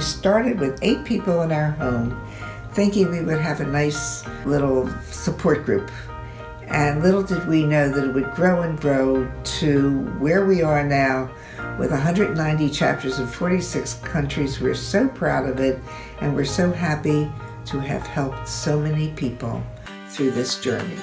started with 8 people in our home, thinking we would have a nice little support group. And little did we know that it would grow and grow to where we are now with 190 chapters in 46 countries. We're so proud of it, and we're so happy to have helped so many people through this journey.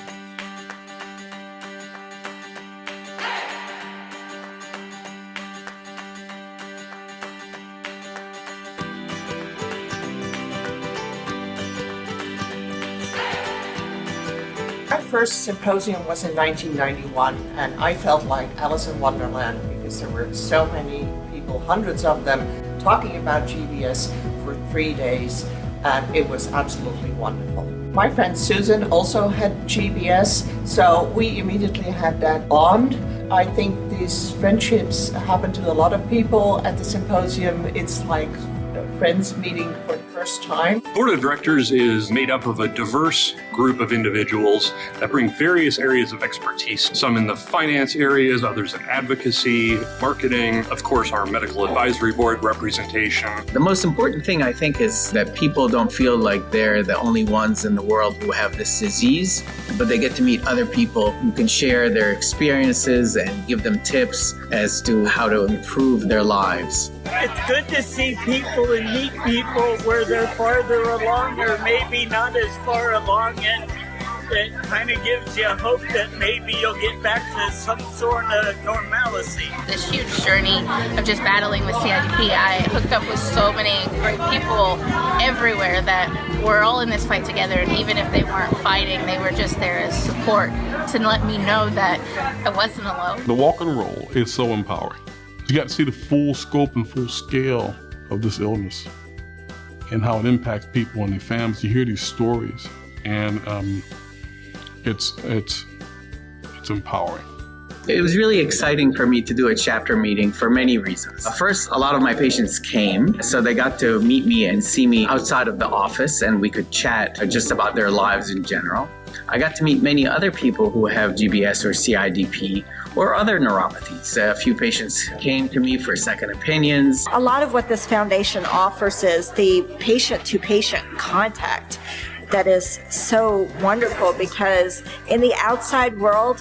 My first symposium was in 1991, and I felt like Alice in Wonderland because there were so many people, hundreds of them, talking about GBS for 3 days, and it was absolutely wonderful. My friend Susan also had GBS, so we immediately had that bond. I think these friendships happen to a lot of people at the symposium. It's like friends meeting for the first time. The Board of Directors is made up of a diverse group of individuals that bring various areas of expertise, some in the finance areas, others in advocacy, marketing, of course our medical advisory board representation. The most important thing I think is that people don't feel like they're the only ones in the world who have this disease, but they get to meet other people who can share their experiences and give them tips as to how to improve their lives. It's good to see people and meet people where they're farther along or maybe not as far along, and it kind of gives you hope that maybe you'll get back to some sort of normalcy. This huge journey of just battling with CIDP, I hooked up with so many great people everywhere that we're all in this fight together, and even if they weren't fighting, they were just there as support to let me know that I wasn't alone. The walk and roll is so empowering. You got to see the full scope and full scale of this illness and how it impacts people and their families. You hear these stories, and it's empowering. It was really exciting for me to do a chapter meeting for many reasons. First, a lot of my patients came, so they got to meet me and see me outside of the office, and we could chat just about their lives in general. I got to meet many other people who have GBS or CIDP or other neuropathies. A few patients came to me for second opinions. A lot of what this foundation offers is the patient-to-patient contact that is so wonderful, because in the outside world,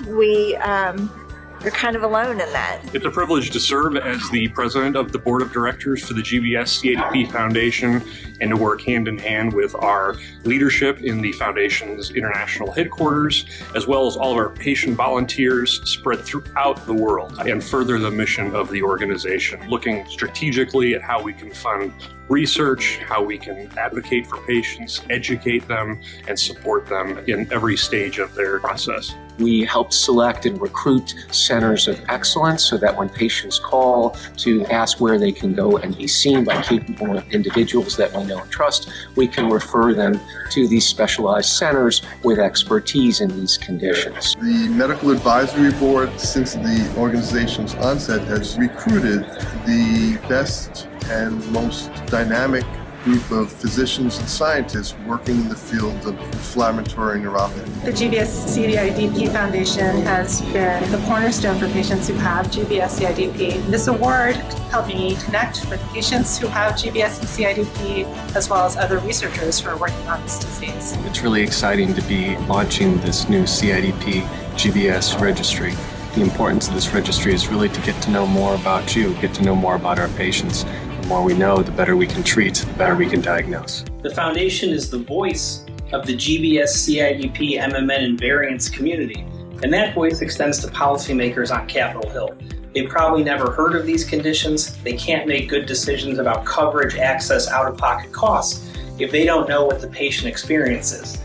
you're kind of alone in that. It's a privilege to serve as the president of the board of directors for the GBS-CIDP Foundation and to work hand in hand with our leadership in the foundation's international headquarters, as well as all of our patient volunteers spread throughout the world, and further the mission of the organization, looking strategically at how we can fund research, how we can advocate for patients, educate them, and support them in every stage of their process. We help select and recruit centers of excellence so that when patients call to ask where they can go and be seen by capable individuals that we know and trust, we can refer them to these specialized centers with expertise in these conditions. The Medical Advisory Board, since the organization's onset, has recruited the best and most dynamic group of physicians and scientists working in the field of inflammatory neuropathy. The GBS-CIDP Foundation has been the cornerstone for patients who have GBS-CIDP. This award helping me connect with patients who have GBS and CIDP, as well as other researchers who are working on this disease. It's really exciting to be launching this new CIDP GBS registry. The importance of this registry is really to get to know more about you, get to know more about our patients. The more we know, the better we can treat, the better we can diagnose. The foundation is the voice of the GBS-CIDP, MMN, and variants community, and that voice extends to policymakers on Capitol Hill. They probably never heard of these conditions. They can't make good decisions about coverage, access, out-of-pocket costs if they don't know what the patient experiences.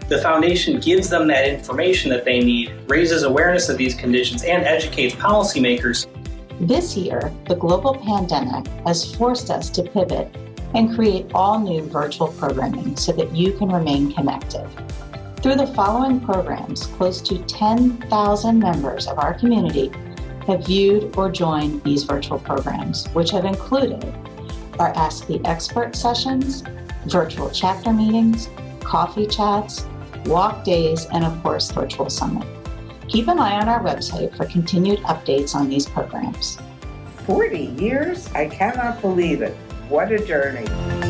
The foundation gives them that information that they need, raises awareness of these conditions, and educates policymakers. This year, the global pandemic has forced us to pivot and create all new virtual programming so that you can remain connected. Through the following programs, close to 10,000 members of our community have viewed or joined these virtual programs, which have included our Ask the Expert sessions, virtual chapter meetings, coffee chats, walk days, and of course, virtual summit. Keep an eye on our website for continued updates on these programs. 40 years? I cannot believe it. What a journey.